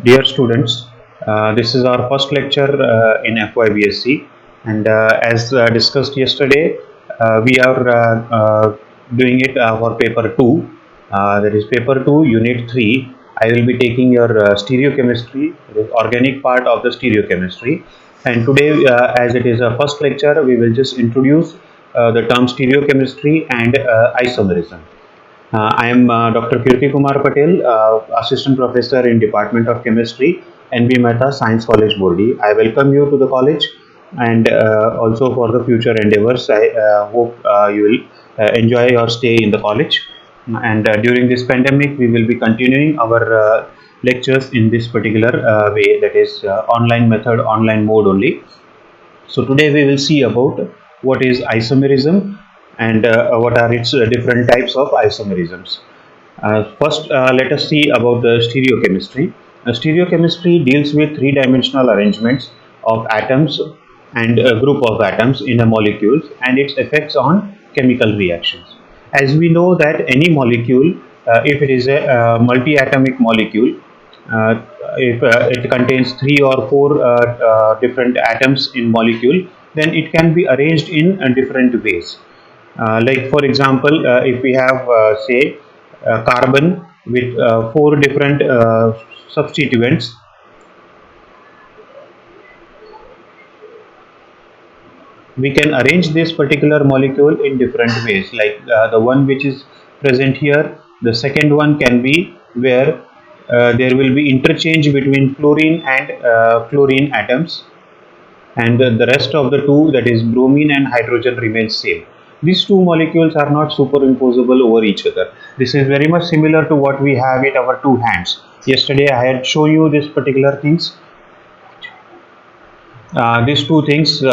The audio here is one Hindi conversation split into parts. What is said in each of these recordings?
Dear students, this is our first lecture in FYBSc, and as discussed yesterday, we are doing it for paper 2, that is paper 2, unit 3. I will be taking your stereochemistry, the organic part of the stereochemistry, and today, as it is a first lecture, we will just introduce the term stereochemistry and isomerism. I am Dr. Kirti Kumar Patel, Assistant Professor in Department of Chemistry, NB Mehta Science College, Bordi. I welcome you to the college and also for the future endeavors. I hope you will enjoy your stay in the college. And during this pandemic, we will be continuing our lectures in this particular way, that is online method, online mode only. So today we will see about what is isomerism and what are its different types of isomerisms. First, let us see about the stereochemistry. Stereochemistry deals with three-dimensional arrangements of atoms and a group of atoms in a molecule and its effects on chemical reactions. As we know that any molecule, if it is a multi-atomic molecule, uh, if it contains three or four different atoms in molecule, then it can be arranged in different ways. Like for example, if we have say carbon with four different substituents, we can arrange this particular molecule in different ways. Like the one which is present here, the second one can be where there will be interchange between fluorine and chlorine atoms, and the rest of the two, that is bromine and hydrogen, remains same. These two molecules are not superimposable over each other. This is very much similar to what we have at our two hands. Yesterday I had shown you this particular things. These two things, we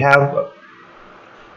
have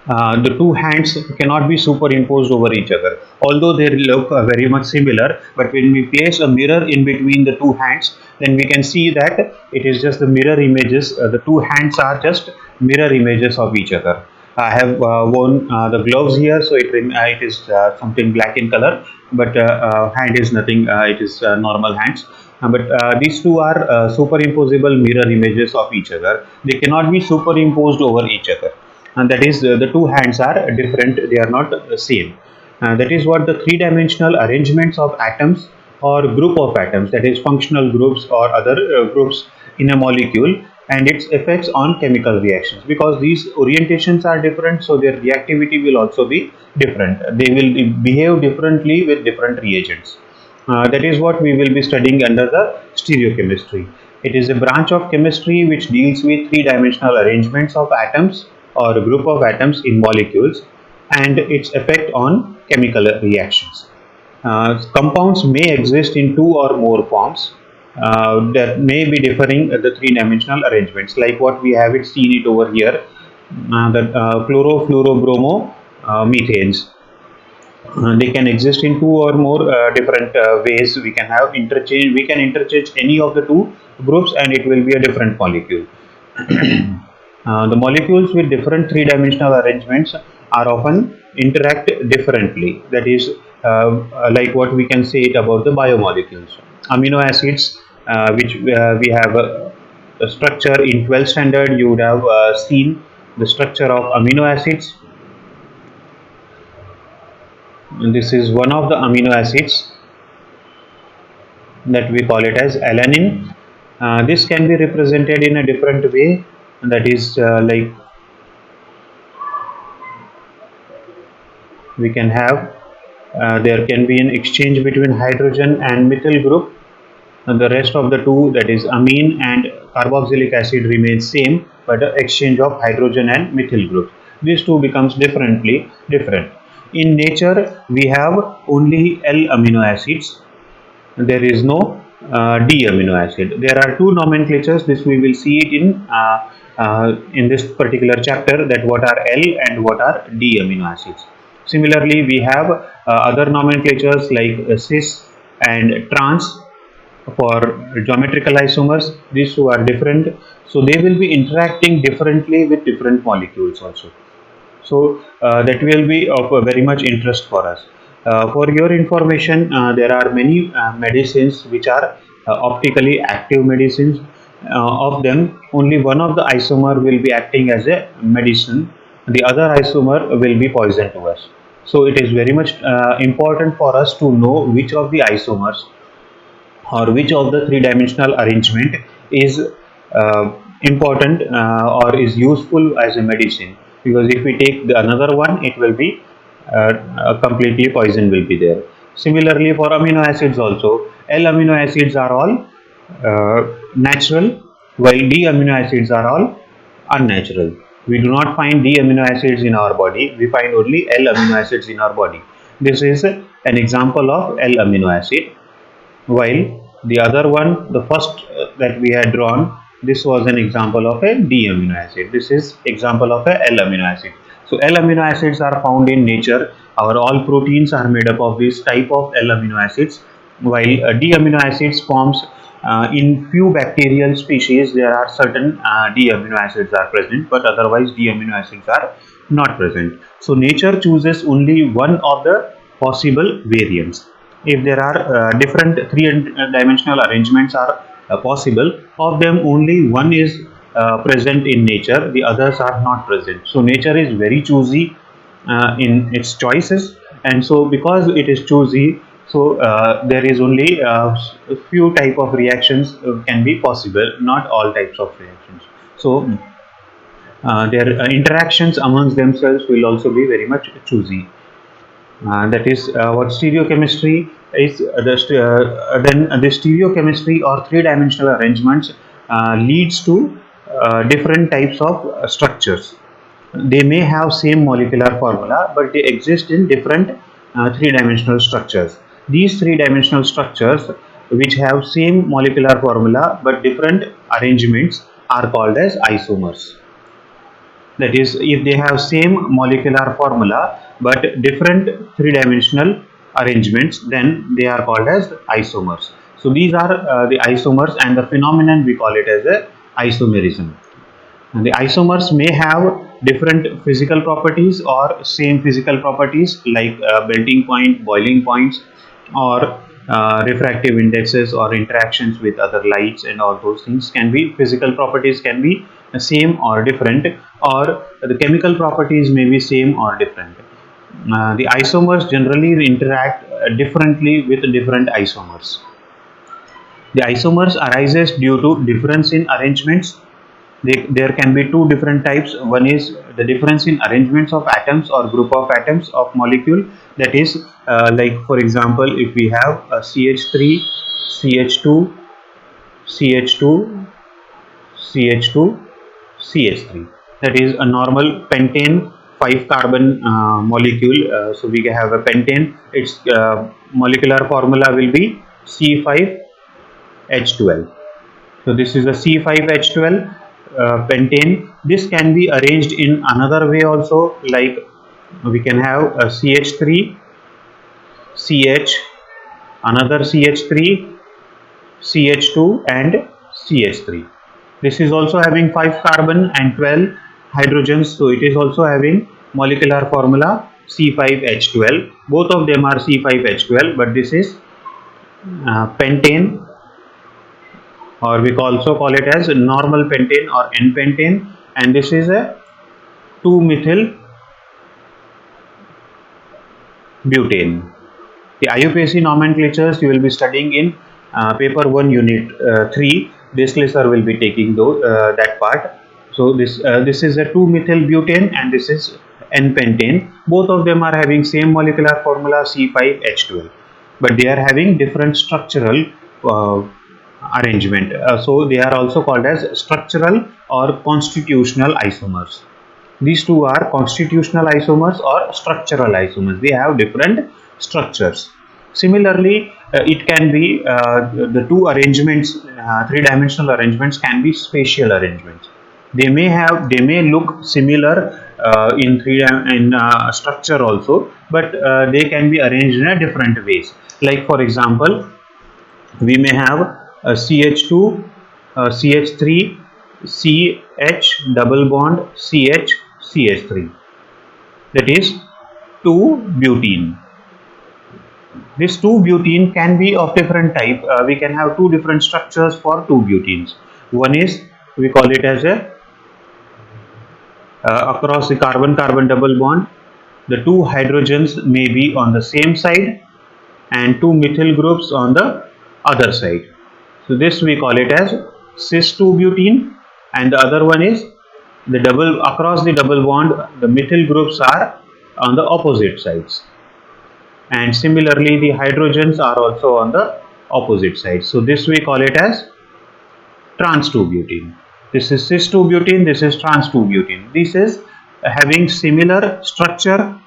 the two hands cannot be superimposed over each other. Although they look very much similar, but when we place a mirror in between the two hands, then we can see that it is just the mirror images. The two hands are just mirror images of each other. I have worn the gloves here, so it is something black in color, but hand is nothing. It is normal hands. But these two are superimposable mirror images of each other. They cannot be superimposed over each other, and that is the two hands are different, they are not the same. That is what the three-dimensional arrangements of atoms or group of atoms, that is functional groups or other groups in a molecule, and its effects on chemical reactions. Because these orientations are different, so their reactivity will also be different. They will behave differently with different reagents. That is what we will be studying under the stereochemistry. It is a branch of chemistry which deals with three-dimensional arrangements of atoms or a group of atoms in molecules and its effect on chemical reactions. Compounds may exist in two or more forms that may be differing the three-dimensional arrangements, like what we have it seen it over here, the chlorofluorobromo methanes. They can exist in two or more different ways. We can have interchange. We can interchange any of the two groups, and it will be a different molecule. The molecules with different three-dimensional arrangements are often interact differently. That is, like what we can say it about the biomolecules. Amino acids, which we have a structure in 12th standard. You would have seen the structure of amino acids. And this is one of the amino acids that we call it as alanine. This can be represented in a different way. That is like we can have there can be an exchange between hydrogen and methyl group, and the rest of the two, that is amine and carboxylic acid, remains same, but the exchange of hydrogen and methyl group, these two becomes different. In nature we have only L amino acids, there is no D amino acid. There are two nomenclatures. This we will see it in this particular chapter, that what are L and what are D amino acids. Similarly, we have other nomenclatures like cis and trans for geometrical isomers. These two are different, so they will be interacting differently with different molecules also. So that will be of very much interest for us. For your information, there are many medicines which are optically active medicines. Of them, only one of the isomer will be acting as a medicine. The other isomer will be poison to us. So it is very much important for us to know which of the isomers or which of the three-dimensional arrangement is important or is useful as a medicine, because if we take another one, it will be completely poison will be there. Similarly, for amino acids also, L amino acids are all natural, while D amino acids are all unnatural. We do not find D amino acids in our body, we find only L amino acids in our body. This is an example of L amino acid, while the other one, the first that we had drawn, this was an example of a D amino acid. This is example of a L amino acid. So L amino acids are found in nature. Our all proteins are made up of this type of L amino acids, while D amino acids forms in few bacterial species. There are certain D amino acids are present, but otherwise D amino acids are not present. So nature chooses only one of the possible variants. If there are different three-dimensional arrangements are possible, of them only one is present in nature, the others are not present. So nature is very choosy in its choices, and so because it is choosy, so there is only a few type of reactions can be possible, not all types of reactions. So their interactions amongst themselves will also be very much choosy. That is what stereochemistry is. Then the stereochemistry or three-dimensional arrangements leads to different types of structures. They may have same molecular formula, but they exist in different three-dimensional structures. These three-dimensional structures, which have same molecular formula but different arrangements, are called as isomers. That is, if they have same molecular formula but different three-dimensional arrangements, then they are called as isomers. So these are the isomers, and the phenomenon we call it as a isomerism. And the isomers may have different physical properties or same physical properties, like melting point, boiling points, or refractive indexes or interactions with other lights, and all those things can be physical properties, can be same or different, or the chemical properties may be same or different. The isomers generally interact differently with different isomers. The isomers arises due to difference in arrangements. There can be two different types. One is the difference in arrangements of atoms or group of atoms of molecule. That is, like for example, if we have a CH3, CH2, CH2, CH2, CH3. That is a normal pentane 5 carbon molecule. So we have a pentane. Its molecular formula will be C5H12. So this is a C5H12 pentane. This can be arranged in another way also, like we can have a CH3, CH, another CH3, CH2 and CH3. This is also having 5 carbon and 12 hydrogens, so it is also having molecular formula C5H12. Both of them are C5H12, but this is pentane, or we also call it as normal pentane or N-pentane, and this is a 2-methyl butane. The IUPAC nomenclatures you will be studying in paper 1 unit 3. This sir will be taking that part. So this is a 2-methyl butane and this is N-pentane. Both of them are having same molecular formula C5H12, but they are having different structural arrangement. So they are also called as structural or constitutional isomers. These two are constitutional isomers or structural isomers. They have different structures. Similarly, it can be the two arrangements, three-dimensional arrangements can be spatial arrangements. They may look similar in structure also, but they can be arranged in a different ways. Like for example, we may have a CH2, CH3, CH double bond, CH, CH3. That is 2 butene. This 2-butene can be of different type. We can have two different structures for 2-butenes. One is, we call it as a across the carbon-carbon double bond, the two hydrogens may be on the same side and two methyl groups on the other side. So this we call it as cis-2-butene, and the other one is the double across the double bond, the methyl groups are on the opposite sides, and similarly the hydrogens are also on the opposite side. So this we call it as trans 2-butene. This is cis 2-butene, this is trans 2-butene. This is having similar structure,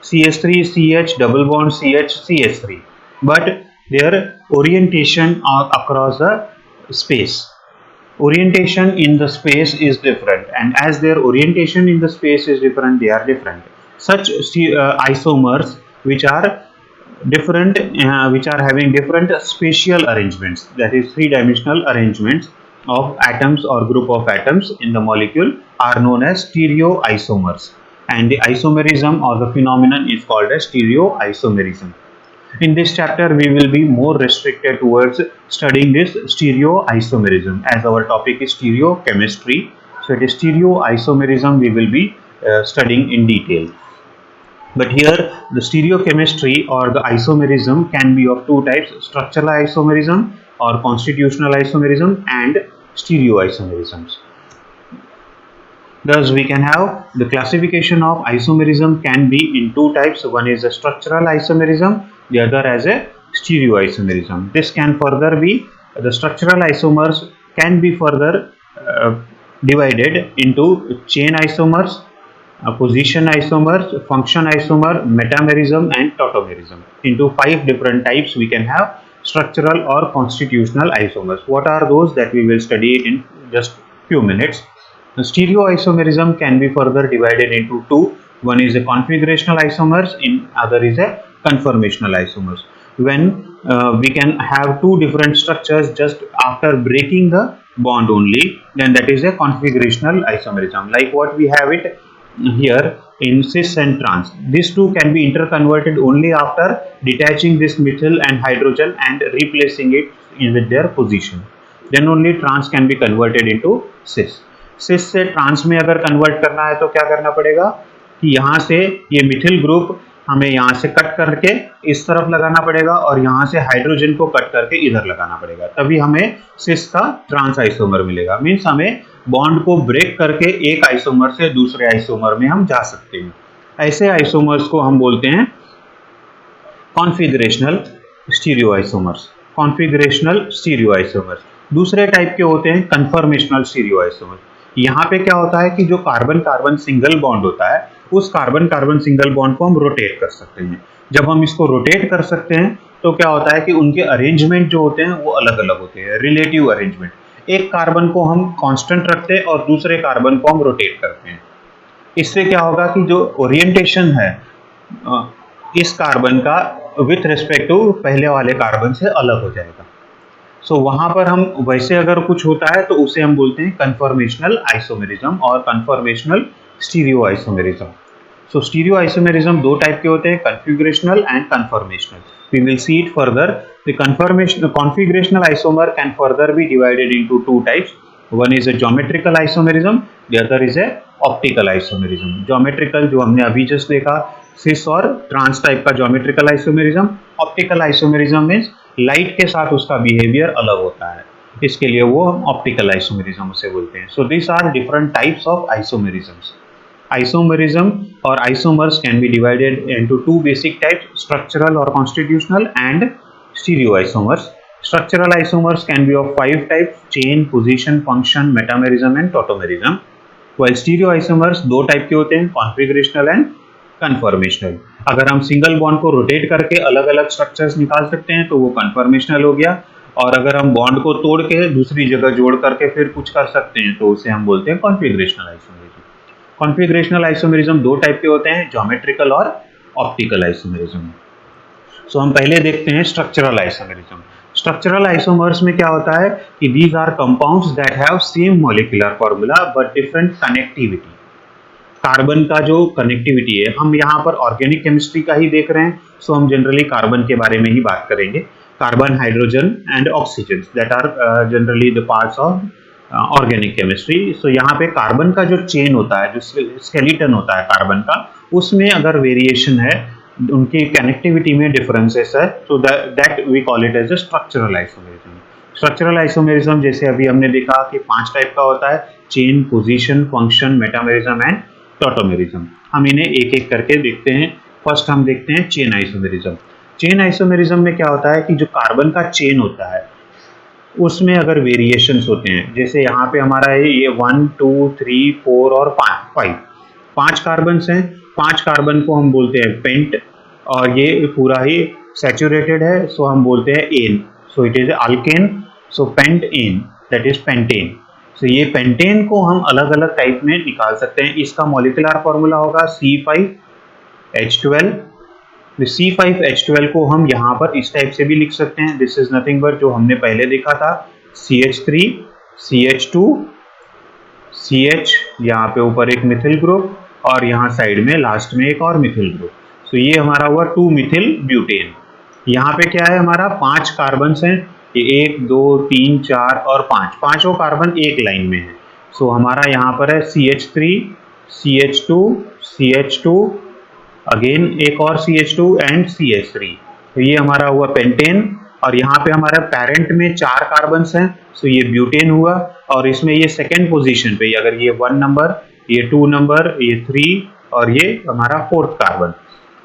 CH3 CH double bond CH CH3, but their orientation are across the space. Orientation in the space is different, and as their orientation in the space is different, they are different. Such isomers which are different, which are having different spatial arrangements, that is three-dimensional arrangements of atoms or group of atoms in the molecule, are known as stereoisomers, and the isomerism or the phenomenon is called as stereoisomerism. In this chapter, we will be more restricted towards studying this stereoisomerism, as our topic is stereochemistry. So it is stereoisomerism we will be studying in detail. But here the stereochemistry or the isomerism can be of two types: structural isomerism or constitutional isomerism and stereoisomerisms. Thus we can have the classification of isomerism can be in two types. One is a structural isomerism, the other as a stereoisomerism. This can further be, the structural isomers can be further divided into chain isomers, position isomers, function isomer, metamerism and tautomerism. Into 5 different types we can have structural or constitutional isomers. What are those? That we will study in just few minutes. The stereoisomerism can be further divided into two. One is a configurational isomers, in other is a conformational isomers. When we can have two different structures just after breaking the bond only, then that is a configurational isomerism, like what we have it here in cis and trans. These two can be interconverted only after detaching this methyl and hydrogen and replacing it with their position. Then only trans can be converted into cis. cis से ट्रांस में अगर कन्वर्ट करना है तो क्या करना पड़ेगा कि यहाँ से ये मिथिल ग्रुप हमें यहाँ से कट करके इस तरफ लगाना पड़ेगा और यहाँ से हाइड्रोजन को कट करके इधर लगाना पड़ेगा, तभी हमें सिस का ट्रांस आइसोमर मिलेगा। मीन्स हमें बॉन्ड को ब्रेक करके एक आइसोमर से दूसरे आइसोमर में हम जा सकते हैं। ऐसे आइसोमर्स को हम बोलते हैं कॉन्फिगरेशनल स्टीरियोआइसोमर्स। कॉन्फिगरेशनल स्टीरियोआइसोमर्स दूसरे टाइप के होते हैं कन्फर्मेशनल स्टीरियोआइसोमर्स। यहाँ पे क्या होता है कि जो कार्बन कार्बन सिंगल बॉन्ड होता है, उस कार्बन कार्बन सिंगल बॉन्ड को हम रोटेट कर सकते हैं। जब हम इसको रोटेट कर सकते हैं तो क्या होता है कि उनके अरेंजमेंट जो होते हैं वो अलग अलग होते हैं, रिलेटिव अरेंजमेंट। एक कार्बन को हम कांस्टेंट रखते हैं और दूसरे कार्बन को हम रोटेट करते हैं। इससे क्या होगा कि जो ओरिएंटेशन है इस कार्बन का विथ रिस्पेक्ट टू पहले वाले कार्बन से अलग हो जाएगा। सो वहां पर हम वैसे अगर कुछ होता है तो उसे हम बोलते हैं कन्फर्मेशनल आइसोमेरिज्म और conformational stereoisomerism. So stereoisomerism दो टाइप के होते हैं, configurational and conformational. We will see it further. The configurational isomer can further be divided into two types. One is a geometrical isomerism, the other is a optical isomerism. Geometrical जो हमने अभी जस्ट देखा, सिस और ट्रांस टाइप का geometrical isomerism. Optical isomerism means light के साथ उसका बिहेवियर अलग होता है, इसके लिए वो हम ऑप्टिकल आइसोमेरिज्म उसे बोलते हैं। So this are different types of isomerisms. Isomerism or isomers can be divided into two basic types: structural or constitutional and stereoisomers. Structural isomers can be of 5 types: chain, position, function, metamerism and tautomerism. While stereoisomers दो टाइप के होते हैं, configurational and conformational. अगर हम सिंगल बॉन्ड को रोटेट करके अलग अलग स्ट्रक्चर्स निकाल सकते हैं तो वो कन्फर्मेशनल हो गया, और अगर हम बॉन्ड को तोड़ के दूसरी जगह जोड़ करके फिर कुछ कर सकते हैं तो उसे हम बोलते हैं कॉन्फिगरेशनल आइसोमेरिज्म। कॉन्फिगरेशनल आइसोमेरिज्म दो टाइप के होते हैं, ज्योमेट्रिकल और ऑप्टिकल आइसोमेरिज्म। सो हम पहले देखते हैं स्ट्रक्चरल आइसोमेरिज्म। स्ट्रक्चरल आइसोमर्स में क्या होता है कि these are compounds that have same molecular formula but different connectivity. Carbon का जो कनेक्टिविटी है, हम यहाँ पर ऑर्गेनिक केमिस्ट्री का ही देख रहे हैं, सो हम जनरली कार्बन के बारे में ही बात करेंगे। Carbon, hydrogen and oxygen that are generally the parts of organic chemistry. So यहाँ पे कार्बन का जो चेन होता है, जो स्केलेटन होता है कार्बन का, उसमें अगर वेरिएशन है, उनकी कनेक्टिविटी में डिफरेंसेस है, तो that we call it as a structural isomerism. Structural isomerism जैसे अभी हमने देखा कि 5 टाइप का होता है: chain, position, function, metamerism and tautomerism. हम इन्हें एक एक करके देखते हैं। फर्स्ट हम देखते हैं चेन आइसोमेरिज्म। चेन आइसोमेरिज्म में क्या होता है कि जो कार्बन का चेन होता है उसमें अगर वेरिएशंस होते हैं, जैसे यहाँ पे हमारा है ये 1 2 3 4 और 5 5 कार्बन हैं। 5 कार्बन को हम बोलते हैं पेंट, और ये पूरा ही सैचुरेटेड है, सो हम बोलते हैं ane. So it is alkane, so pent ane, that is pentane. So ये पेंटेन को हम अलग अलग टाइप में निकाल सकते हैं। इसका मॉलिक्यूलर फॉर्मूला होगा C5H12। C5H12 को हम यहाँ पर इस टाइप से भी लिख सकते हैं, दिस इज नथिंग बट जो हमने पहले देखा था, CH3 CH2 CH, यहाँ पे ऊपर एक मिथिल ग्रुप और यहाँ साइड में लास्ट में एक और मिथिल ग्रुप। तो ये हमारा हुआ 2 मिथिल ब्यूटेन। यहाँ पे क्या है, हमारा 5 कार्बन हैं, ये 1 2 3 4 और 5, पांचों कार्बन एक लाइन में है। सो हमारा यहाँ पर है CH3 CH2 CH2, अगेन एक और CH2 एंड CH3। तो ये हमारा हुआ पेंटेन, और यहाँ पे हमारा पेरेंट में 4 कार्बन हैं, सो ये ब्यूटेन हुआ। और इसमें ये सेकेंड पोजीशन पे, अगर ये 1 नंबर, ये 2 नंबर, ये 3 और ये हमारा 4th कार्बन,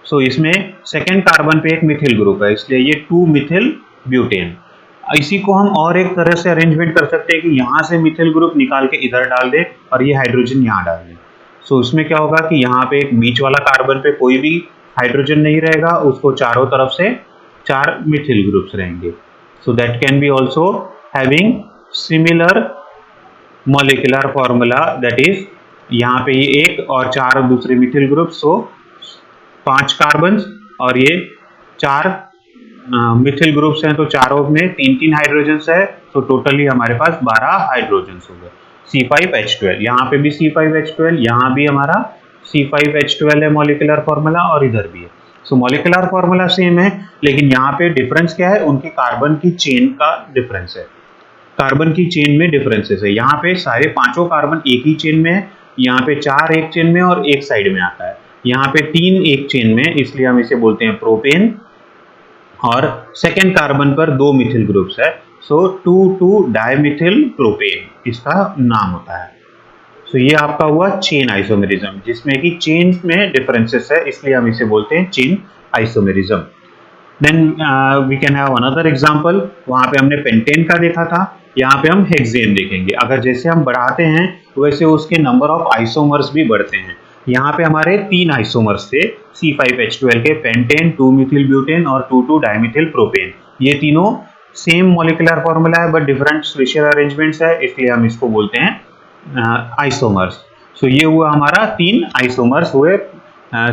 सो इसमें सेकेंड कार्बन पे एक मिथिल ग्रुप है, इसलिए ये 2 मिथिल ब्यूटेन। इसी को हम और एक तरह से अरेंजमेंट कर सकते हैं कि यहाँ से मिथिल ग्रुप निकाल के इधर डाल दे और ये हाइड्रोजन यहाँ डाल दे। सो उसमें क्या होगा कि यहाँ पे एक बीच वाला कार्बन पे कोई भी हाइड्रोजन नहीं रहेगा, उसको चारों तरफ से 4 मिथिल ग्रुप्स रहेंगे। So that can be also having similar molecular formula, that is यहाँ पे ये एक और 4 दूसरे मिथिल ग्रुप, सो 5 कार्बन और ये 4 मिथिल ग्रुप्स हैं, तो चारों में 3 हाइड्रोजन है, तो टोटली हमारे पास 12 हाइड्रोजन हो गए। C5H12, यहाँ पे भी C5H12, यहाँ भी हमारा C5H12 है मॉलिक्यूलर फॉर्मूला, और इधर भी है। सो मॉलिक्यूलर फॉर्मूला सेम है, लेकिन यहाँ पे डिफरेंस क्या है, उनके कार्बन की चेन का डिफरेंस है। कार्बन की चेन में डिफरेंसेस है। यहाँ पे सारे पांचों कार्बन एक ही चेन में है, यहाँ पे 4 एक चेन में और एक साइड में आता है। यहाँ पे 3 एक चेन में, इसलिए हम इसे बोलते हैं प्रोपेन, और सेकेंड कार्बन पर 2 मिथिल ग्रुप्स है, सो 2 डाइमिथिल प्रोपेन इसका नाम होता है। सो ये आपका हुआ चेन आइसोमेरिज्म, जिसमें कि चेन में डिफरेंसेस है, इसलिए हम इसे बोलते हैं chain isomerism. Then we can have another example. वहां पे हमने पेंटेन का देखा था, यहाँ पे हम हेक्सेन देखेंगे। अगर जैसे हम बढ़ाते हैं वैसे उसके नंबर ऑफ आइसोमर्स भी बढ़ते हैं। यहाँ पे हमारे 3 आइसोमर्स थे C5H12 के, पेंटेन, 2 मिथिल ब्यूटेन और 2 डाइमिथिल प्रोपेन। ये तीनों सेम मॉलिक्यूलर फॉर्मूला है बट डिफरेंट स्पेशल अरेंजमेंट्स है, इसलिए हम इसको बोलते हैं आइसोमर्स। सो ये हुआ हमारा 3 आइसोमर्स हुए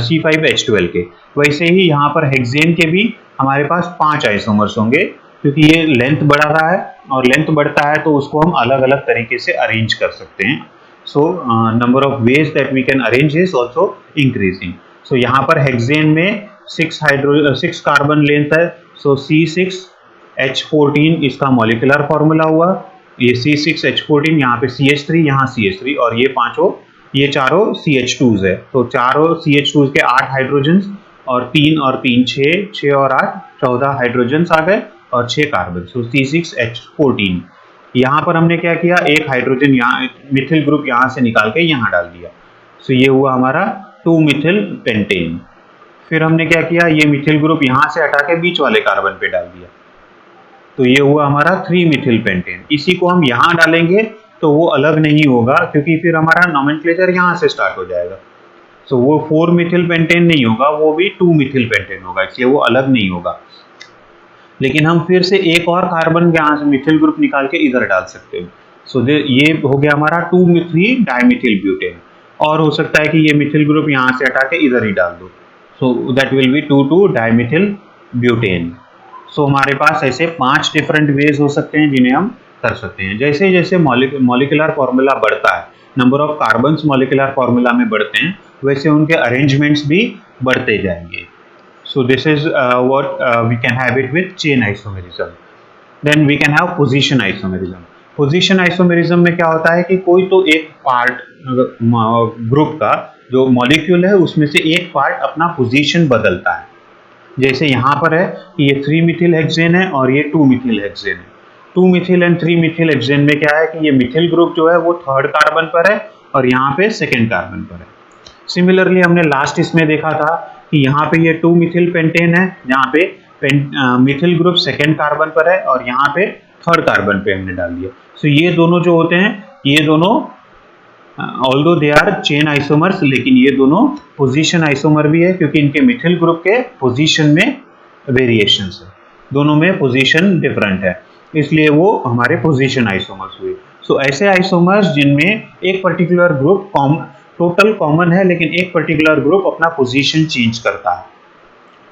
C5H12 के। वैसे ही यहाँ पर हेक्सेन के भी हमारे पास 5 आइसोमर्स होंगे, क्योंकि ये लेंथ बढ़ा रहा है और लेंथ बढ़ता है तो उसको हम अलग अलग तरीके से अरेंज कर सकते हैं। So number of ways that we can arrange is also increasing. So यहाँ पर हेक्सेन में 6 कार्बन लेंथ है, सो C6H14 इसका मॉलिक्यूलर फॉर्मूला हुआ। ये C6H14, यहाँ पे CH3, यहाँ CH3, और ये चारों CH2s है, तो चारों CH2s के 8 हाइड्रोजन, और 3 और 3 6, 6 और 8 14 हाइड्रोजन आ गए और 6 कार्बन, सो C6H14। यहाँ पर हमने क्या किया, एक हाइड्रोजन यहाँ मिथिल ग्रुप यहाँ से निकाल के यहाँ डाल दिया, सो ये हुआ हमारा 2 मिथिल पेंटेन। फिर हमने क्या किया, ये मिथिल ग्रुप यहाँ से हटा के बीच वाले कार्बन पे डाल दिया, तो ये हुआ हमारा 3 मिथिल पेंटेन। इसी को हम यहाँ डालेंगे तो वो अलग नहीं होगा, क्योंकि फिर हमारा नोमेनक्लेचर यहाँ से स्टार्ट हो जाएगा। सो वो 4 मिथिल पेंटेन नहीं होगा, वो भी 2 मिथिल पेंटेन होगा, इसलिए वो अलग नहीं होगा। लेकिन हम फिर से एक और कार्बन यहाँ से मिथिल ग्रुप निकाल के इधर डाल सकते हैं। सो ये हो गया हमारा 2 मिथिल डाइमिथिल ब्यूटेन। और हो सकता है कि ये मिथिल ग्रुप यहाँ से हटा के इधर ही डाल दो, so that will be 2 dimethyl butane. So हमारे पास ऐसे 5 डिफरेंट वेज हो सकते हैं जिन्हें हम कर सकते हैं। जैसे जैसे मॉलिक्यूलर फॉर्मूला बढ़ता है, number of carbons molecular formula में बढ़ते हैं, वैसे उनके अरेंजमेंट्स भी बढ़ते जाएंगे। So this is what we can have it with chain isomerism. Then we can have position isomerism. Position isomerism में क्या होता है कि कोई तो एक पार्ट ग्रुप का जो मॉलिक्यूल है उसमें से एक पार्ट अपना पोजीशन बदलता है। जैसे यहाँ पर है कि ये 3 मिथिल हेक्सेन है और ये 2 मिथिल हेक्सेन है। 2 मिथिल एंड 3 मिथिल हेक्सेन में क्या है कि ये मिथिल ग्रुप जो है वो थर्ड कार्बन पर है और यहाँ पे सेकेंड कार्बन पर है। सिमिलरली हमने लास्ट इसमें देखा था कि यहाँ पे ये 2 मिथिल पेंटेन है जहाँ पे मिथिल ग्रुप सेकेंड कार्बन पर है और यहाँ पे थर्ड कार्बन पे हमने डाल दिया। सो ये दोनों जो होते हैं ये दोनों although they are chain isomers, लेकिन ये दोनों पोजीशन आइसोमर भी है क्योंकि इनके मिथिल ग्रुप के पोजीशन में वेरिएशंस है, दोनों में पोजीशन डिफरेंट है, इसलिए वो हमारे पोजीशन आइसोमर्स हुए। सो ऐसे आइसोमर्स जिनमें एक पर्टिकुलर ग्रुप टोटल कॉमन है लेकिन एक पर्टिकुलर ग्रुप अपना पोजीशन चेंज करता है,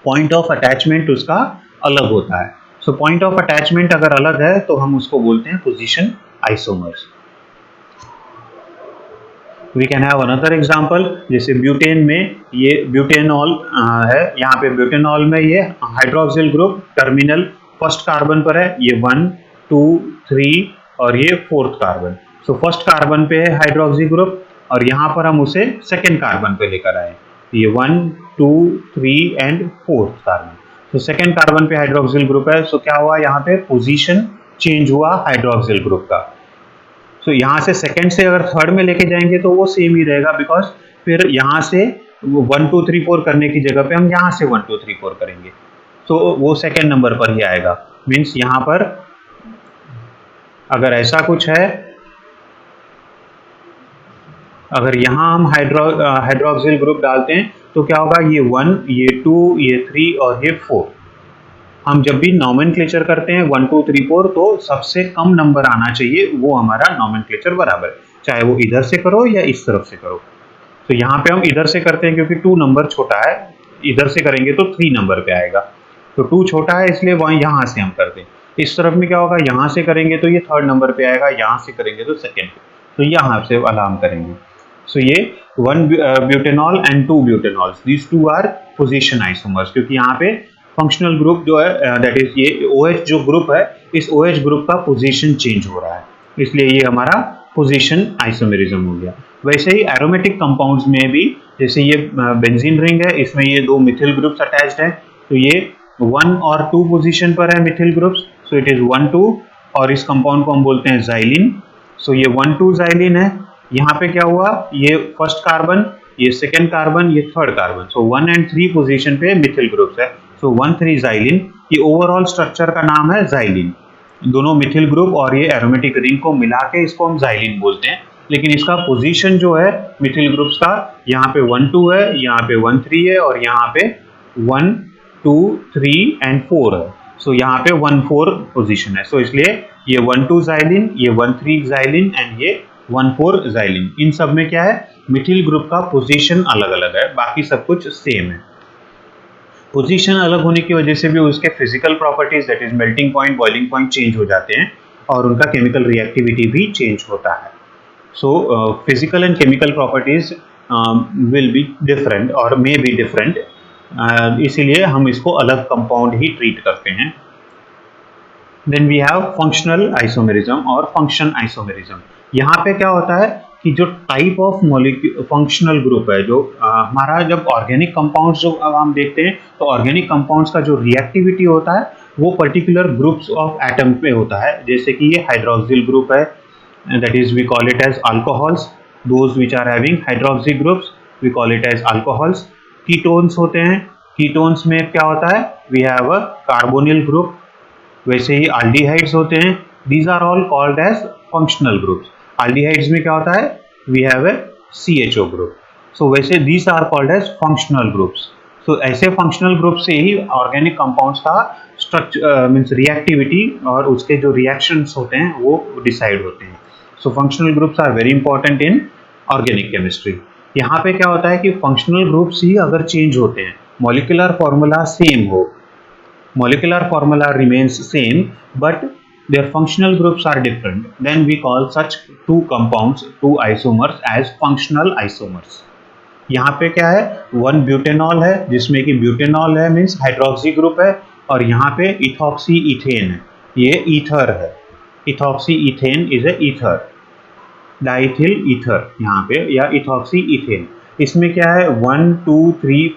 पॉइंट ऑफ अटैचमेंट उसका अलग होता है। सो पॉइंट ऑफ अटैचमेंट अगर अलग है तो हम उसको बोलते हैं position isomers. We can have another example, जैसे ब्यूटेन में ये ब्यूटेनॉल है, यहाँ पे ब्यूटेनॉल में ये hydroxyl group terminal first carbon पर है, ये 1 2 3 और ये fourth carbon. So first carbon पे है हाइड्रोक्सी ग्रुप और यहाँ पर हम उसे सेकेंड कार्बन पे लेकर आए, ये 1 2 3 एंड फोर्थ कार्बन। तो सेकेंड कार्बन पे हाइड्रोक्सिल ग्रुप है। सो क्या हुआ, यहाँ पे पोजीशन चेंज हुआ हाइड्रोक्सिल ग्रुप का। सो यहाँ से सेकेंड से अगर थर्ड में लेके जाएंगे तो वो सेम ही रहेगा, बिकॉज फिर यहाँ से 1 2 3 4 करने की जगह पे हम यहाँ से 1 2 3 4 करेंगे, तो वो सेकेंड नंबर पर ही आएगा। मीन्स यहाँ पर अगर ऐसा कुछ है, अगर यहाँ हम हाइड्रोक्सिल ग्रुप डालते हैं तो क्या होगा, ये 1 ये 2 ये 3 और ये 4। हम जब भी नॉमेनक्लेचर करते हैं 1 2 3 4 तो सबसे कम नंबर आना चाहिए, वो हमारा नॉमेनक्लेचर बराबर है, चाहे वो इधर से करो या इस तरफ से करो। तो यहाँ पे हम इधर से करते हैं क्योंकि 2 नंबर छोटा है, इधर से करेंगे तो 3 नंबर पे आएगा, तो 2 छोटा है इसलिए वहाँ यहाँ से हम करते हैं। इस तरफ में क्या होगा, यहाँ से करेंगे तो ये थर्ड नंबर पे आएगा, यहाँ से करेंगे तो सेकेंड, तो यहाँ से अलार्म करेंगे। सो ये 1 butanol and 2 butanols, these 2 are position isomers, क्योंकि यहाँ पे फंक्शनल ग्रुप जो है दैट इज ये OH जो ग्रुप है, इस OH ग्रुप का पोजीशन चेंज हो रहा है, इसलिए ये हमारा पोजीशन आइसोमेरिज्म हो गया। वैसे ही एरोमेटिक कंपाउंड्स में भी, जैसे ये बेंजीन रिंग है, इसमें ये 2 मिथिल ग्रुप्स अटैच्ड है, तो ये 1 और 2 पोजीशन पर है Mithil groups, so it is 1 2 और इस कंपाउंड को हम बोलते हैं जाइलिन। सो ये 1 2 जाइलिन है। यहाँ पे क्या हुआ, ये फर्स्ट कार्बन ये सेकेंड कार्बन ये third carbon, so 1 and 3 position पे मिथिल ग्रुप्स है, सो 1 3 जाइलिन। ये ओवरऑल स्ट्रक्चर का नाम है जाइलिन, दोनों मिथिल ग्रुप और ये एरोमेटिक रिंग को मिला के इसको हम जाइलिन बोलते हैं, लेकिन इसका पोजीशन जो है मिथिल ग्रुप्स का, यहाँ पे 1 2 है, यहाँ पे 1 3 है और यहाँ पे 1 2 3 एंड 4 है, सो यहाँ पे 1 4 पोजीशन है। सो इसलिए ये 1 2 जाइलिन, ये 1 3 जाइलिन एंड ये 1 4 जाइलिन, इन सब में क्या है, मिथिल ग्रुप का पोजीशन अलग अलग है, बाकी सब कुछ सेम है। पोजीशन अलग होने की वजह से भी उसके physical properties that is melting point, boiling point change हो जाते हैं और उनका केमिकल रिएक्टिविटी भी चेंज होता है। So physical and chemical properties will be different और मे बी डिफरेंट, इसीलिए हम इसको अलग कंपाउंड ही ट्रीट करते हैं। Then we have functional isomerism और फंक्शन आइसोमेरिज्म। यहाँ पे क्या होता है कि जो type of molecule functional group है, जो हमारा जब ऑर्गेनिक कंपाउंड्स जो हम देखते हैं तो ऑर्गेनिक कंपाउंड्स का जो रिएक्टिविटी होता है वो पर्टिकुलर ग्रुप्स ऑफ एटम पे होता है, जैसे कि ये हाइड्रोक्सिल ग्रुप है, that is we call it as alcohols, those which are having hydroxy groups we call it as alcohols. Ketones होते हैं, कीटोन्स में क्या होता है, we have a carbonyl group. वैसे ही अल्डिहाइड्स होते हैं, these are all called as functional groups. Aldehydes में क्या होता है, we have a CHO group, so वैसे these are called as functional groups. So ऐसे फंक्शनल ग्रुप से ही ऑर्गेनिक कंपाउंड्स का स्ट्रक्चर मीन्स रिएक्टिविटी और उसके जो रिएक्शंस होते हैं वो डिसाइड होते हैं। So functional groups are very important in organic chemistry. यहाँ पे क्या होता है कि फंक्शनल ग्रुप्स ही अगर चेंज होते हैं, मॉलिक्यूलर फॉर्मूला सेम हो, molecular formula remains same but their functional groups are different, then we call such two compounds, two isomers as functional isomers. यहाँ पे क्या है, 1 ब्यूटेनॉल है जिसमें कि ब्यूटेनॉल है मीन्स हाइड्रोक्सी ग्रुप है, और यहाँ पे इथॉक्सी इथेन है, ये ईथर है, ethoxy ethane is a ether, diethyl ether यहाँ पे, या इथॉक्सी इथेन। इसमें क्या है, 1 2 3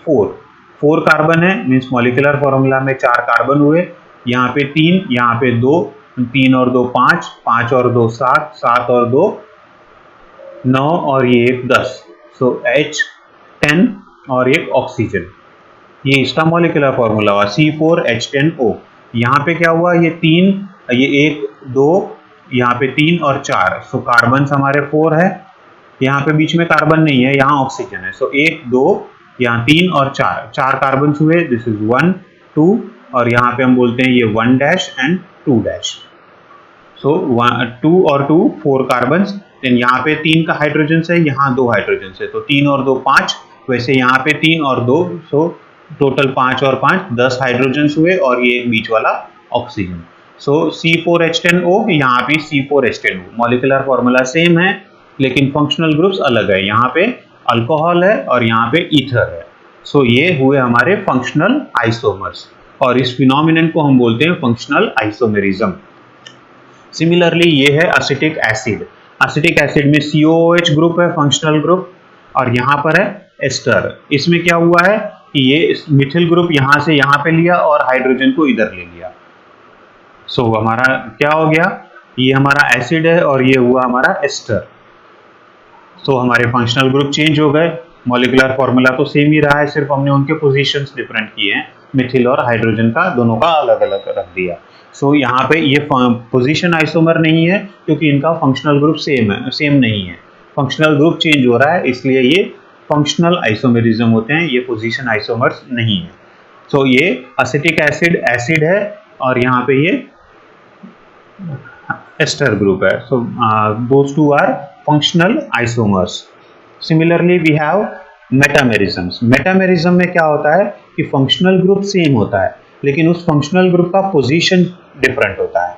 4 कार्बन है मीन्स मॉलिक्यूलर फॉर्मूला में 4 कार्बन हुए, यहाँ पे 3, यहाँ पे 2, 3 और 2 5, 5 और 2 7, 7 और 2 9 और ये 1 10, सो H10 और एक ऑक्सीजन, ये इसका मॉलिक्यूलर फॉर्मूला हुआ C4H10O। यहाँ पे क्या हुआ, ये 3, ये 1 2, यहाँ पे 3 और 4, सो कार्बन हमारे 4 है, यहाँ पे बीच में कार्बन नहीं है, यहाँ ऑक्सीजन है, सो 1 2, यहाँ 3 और 4, 4 कार्बन हुए, दिस इज 1 2, और यहाँ पे हम बोलते हैं ये 1 डैश एंड 2 डैश, सो 2 और 2 4 कार्बन, देन यहाँ पे 3 का हाइड्रोजन है, यहाँ 2 हाइड्रोजन है, तो 3 और 2 5, वैसे यहाँ पे 3 और 2, सो टोटल 5 और 5 10 हाइड्रोजन हुए, और ये एक बीच वाला ऑक्सीजन, सो C4H10O, यहाँ पे C4H10O, मॉलिक्यूलर फॉर्मूला सेम है लेकिन फंक्शनल ग्रुप्स अलग है, यहाँ पे अल्कोहल है और यहाँ पे ईथर है, सो ये हुए हमारे फंक्शनल आइसोमर्स, और इस फिनोमिनन को हम बोलते हैं फंक्शनल आइसोमेरिज्म। सिमिलरली ये है एसिटिक एसिड, एसिटिक एसिड में COOH ग्रुप है फंक्शनल ग्रुप, और यहाँ पर है एस्टर, इसमें क्या हुआ है कि ये मिथिल ग्रुप यहाँ से यहाँ पे लिया और हाइड्रोजन को इधर ले लिया, सो हमारा क्या हो गया, ये हमारा एसिड है और ये हुआ हमारा एस्टर, सो हमारे फंक्शनल ग्रुप चेंज हो गए, मॉलिक्यूलर फॉर्मूला तो सेम ही रहा है, सिर्फ हमने उनके पोजीशंस डिफरेंट किए हैं, मिथिल और हाइड्रोजन का दोनों का अलग अलग रख दिया, सो यहाँ पे ये पोजीशन आइसोमर नहीं है क्योंकि इनका फंक्शनल ग्रुप सेम नहीं है, फंक्शनल ग्रुप चेंज हो रहा है, इसलिए ये फंक्शनल आइसोमेरिज्म होते हैं, ये पोजीशन आइसोमर्स नहीं है। सो ये एसिटिक एसिड एसिड है और यहाँ पे ये एस्टर ग्रुप है, so those two are functional isomers. Similarly we have metamerisms, metamerism में क्या होता है कि फंक्शनल ग्रुप सेम होता है लेकिन उस फंक्शनल ग्रुप का पोजीशन डिफरेंट होता है,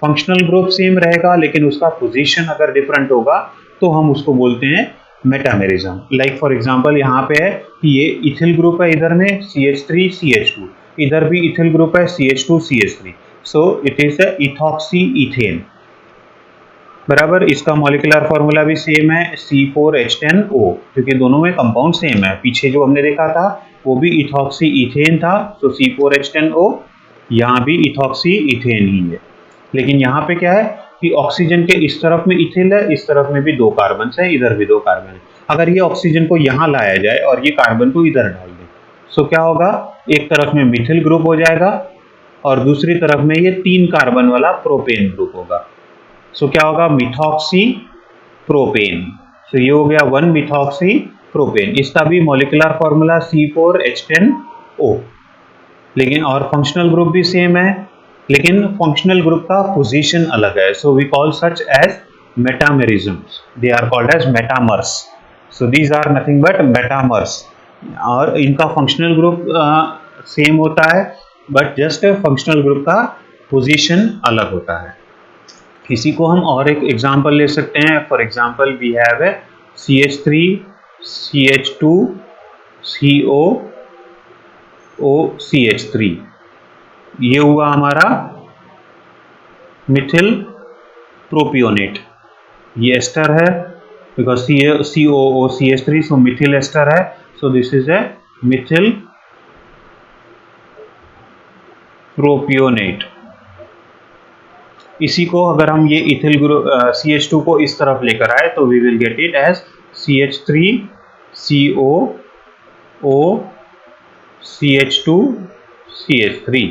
फंक्शनल ग्रुप सेम रहेगा लेकिन उसका पोजीशन अगर डिफरेंट होगा तो हम उसको बोलते हैं मेटामेरिज्म। लाइक फॉर एग्जांपल यहाँ पे है कि ये इथिल ग्रुप है, इधर में CH3 CH2, इधर भी इथिल ग्रुप है CH2 CH3, so it is ethoxy ethane, बराबर, इसका मॉलिक्यूलर फॉर्मूला भी सेम है C4H10O, क्योंकि दोनों में कंपाउंड सेम है, पीछे जो हमने देखा था वो भी इथॉक्सी इथेन था, तो C4H10O, यहाँ भी इथॉक्सी इथेन ही है, लेकिन यहाँ पे क्या है कि ऑक्सीजन के इस तरफ में इथिल है, इस तरफ में भी 2 कार्बन है, इधर भी 2 कार्बन है, अगर ये ऑक्सीजन को यहाँ लाया जाए और ये कार्बन को इधर डाल दें, सो क्या होगा, एक तरफ में मिथिल ग्रुप हो जाएगा और दूसरी तरफ में ये 3 कार्बन वाला प्रोपेन ग्रुप होगा, सो क्या होगा, मिथॉक्सी प्रोपेन, सो ये हो गया 1 मिथॉक्सी प्रोपेन, इसका भी मॉलिक्यूलर फॉर्मूला C4H10O, लेकिन और फंक्शनल ग्रुप भी सेम है लेकिन फंक्शनल ग्रुप का पोजीशन अलग है, so we call such as metamerisms, they are called as metamers, so these are nothing but metamers, और इनका फंक्शनल ग्रुप सेम होता है बट जस्ट फंक्शनल ग्रुप का पोजीशन अलग होता है। इसी को हम और एक एग्जांपल ले सकते हैं, for example we have a CH3 CH2 COOCH3, ये हुआ हमारा मिथिल प्रोपियोनेट, ये एस्टर है because COOCH3, so methyl ester है, so this is a methyl propionate. इसी को अगर हम ये इथिल ग्रुप CH2 को इस तरफ लेकर आए तो we will get it as CH3 COO CH2 CH3,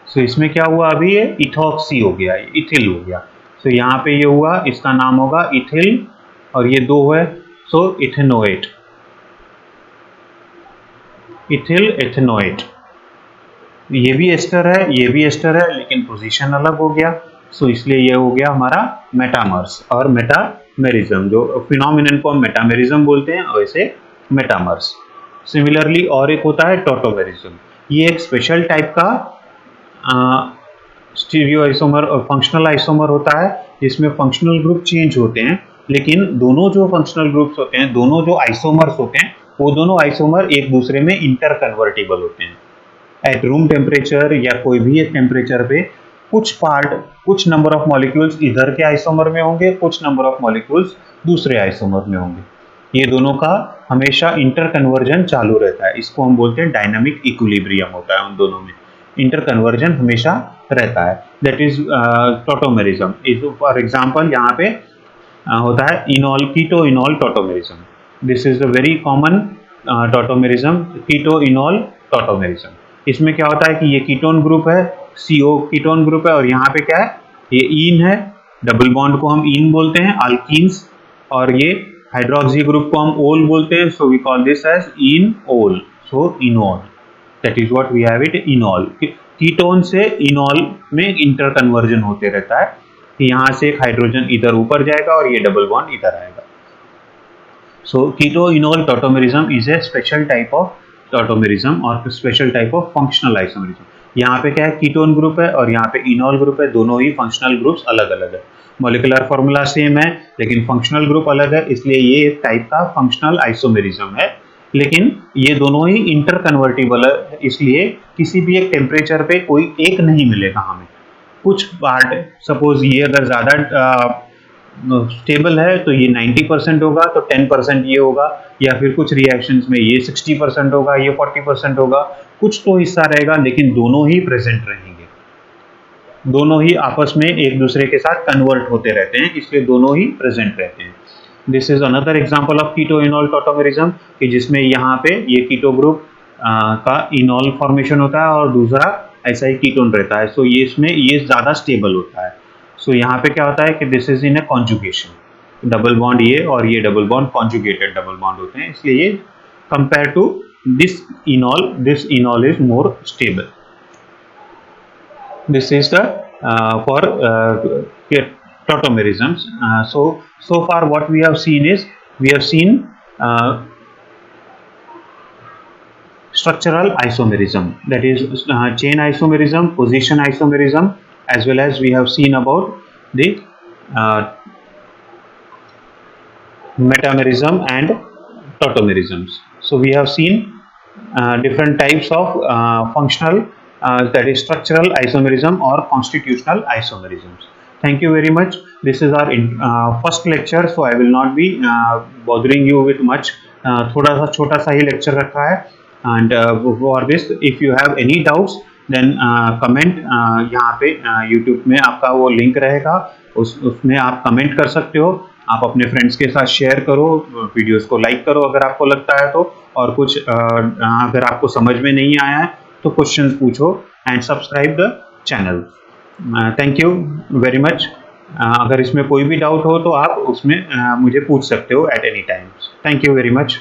so इसमें क्या हुआ, अभी ये इथॉक्सी हो गया, इथिल हो गया, सो यहाँ पे ये हुआ, इसका नाम होगा इथिल और ये 2 है, सो इथेनोएट, इथिल एथेनोएट, ये भी एस्टर है ये भी एस्टर है लेकिन पोजीशन अलग हो गया, सो इसलिए ये हो गया हमारा मेटामर्स और मेटामेरिज्म, जो फिनोमिनन को हम मेटामेरिज्म बोलते हैं वैसे मेटामर्स। सिमिलरली और एक होता है टोटोमेरिज्म, ये एक स्पेशल टाइप का स्टीरियो आइसोमर और फंक्शनल आइसोमर होता है जिसमें फंक्शनल ग्रुप चेंज होते हैं लेकिन दोनों जो फंक्शनल ग्रुप्स होते हैं, दोनों जो आइसोमर्स होते हैं, वो दोनों आइसोमर एक दूसरे में इंटर कन्वर्टिबल होते हैं। एट रूम टेम्परेचर या कोई भी एक टेम्परेचर पे कुछ नंबर ऑफ मॉलिक्यूल्स इधर के आइसोमर में होंगे, कुछ नंबर ऑफ मॉलिक्यूल्स दूसरे आइसोमर में होंगे। ये दोनों का हमेशा इंटर कन्वर्जन चालू रहता है। इसको हम बोलते हैं डायनामिक इक्विलिब्रियम होता है उन दोनों में, इंटर कन्वर्जन हमेशा रहता है। That is tautomerism. For example यहाँ पे होता है enol, keto enol tautomerism. This is a very common tautomerism, keto enol tautomerism. इसमें क्या होता है कि ये कीटोन ग्रुप है, CO कीटोन ग्रुप है, और यहाँ पे क्या है, ये ईन है, डबल बॉन्ड को हम ईन बोलते हैं, अल्कीन्स, और ये हाइड्रोक्सी ग्रुप को हम ओल बोलते हैं, so we call this as enol, so enol. That is what we have it, enol. Ketone से इनॉल में इंटर कन्वर्जन होते रहता है कि यहाँ से एक हाइड्रोजन इधर ऊपर जाएगा और ये डबल बॉन्ड इधर आएगा। So keto-enol tautomerism is a special type of tautomerism और special type of functional isomerism। यहाँ पे क्या है, कीटोन ग्रुप है और यहाँ पे इनॉल ग्रुप है, दोनों ही फंक्शनल ग्रुप्स अलग अलग है। मॉलिकुलर फॉर्मूला सेम है लेकिन फंक्शनल ग्रुप अलग है, इसलिए ये एक टाइप का फंक्शनल आइसोमेरिज्म है। लेकिन ये दोनों ही इंटर कन्वर्टिबल है, इसलिए किसी भी एक टेम्परेचर पे कोई एक नहीं मिलेगा हमें। कुछ पार्ट, सपोज ये अगर ज़्यादा स्टेबल है तो ये 90% होगा, तो 10% ये होगा, या फिर कुछ रिएक्शंस में ये 60% होगा, ये 40% होगा, कुछ तो हिस्सा रहेगा, लेकिन दोनों ही प्रेजेंट रहेंगे, दोनों ही आपस में एक दूसरे के साथ कन्वर्ट होते रहते हैं, इसलिए दोनों ही प्रेजेंट रहते हैं। This is another example of keto enol tautomerism, कि जिसमें यहाँ पे ये कीटो ग्रुप का इनॉल फॉर्मेशन होता है और दूसरा ऐसा ही कीटोन रहता है, सो ये इसमें ये ज़्यादा स्टेबल होता है। सो यहाँ पे क्या होता है कि this is in a conjugation, double bond ये और ये double bond conjugated double bond होते हैं, इसलिए ये compare to this enol is more stable. This is the for tautomerisms. So far what we have seen is, we have seen structural isomerism, that is chain isomerism, position isomerism, as well as we have seen about the uh, metamerism and tautomerisms. So we have seen different types of functional, that is structural isomerism or constitutional isomerisms. Thank you very much. This is our first lecture, so I will not be bothering you with much. थोड़ा सा छोटा सा ही लेक्चर रखा है, and for this if you have any doubts then comment, यहाँ पे YouTube में आपका वो लिंक रहेगा, उसमें आप कमेंट कर सकते हो। आप अपने फ्रेंड्स के साथ शेयर करो, वीडियोस को लाइक करो अगर आपको लगता है तो, और कुछ अगर आपको समझ में नहीं आया है तो क्वेश्चंस पूछो, and subscribe the channel. Thank you very much. अगर इसमें कोई भी डाउट हो तो आप उसमें मुझे पूछ सकते हो at any time. Thank you very much.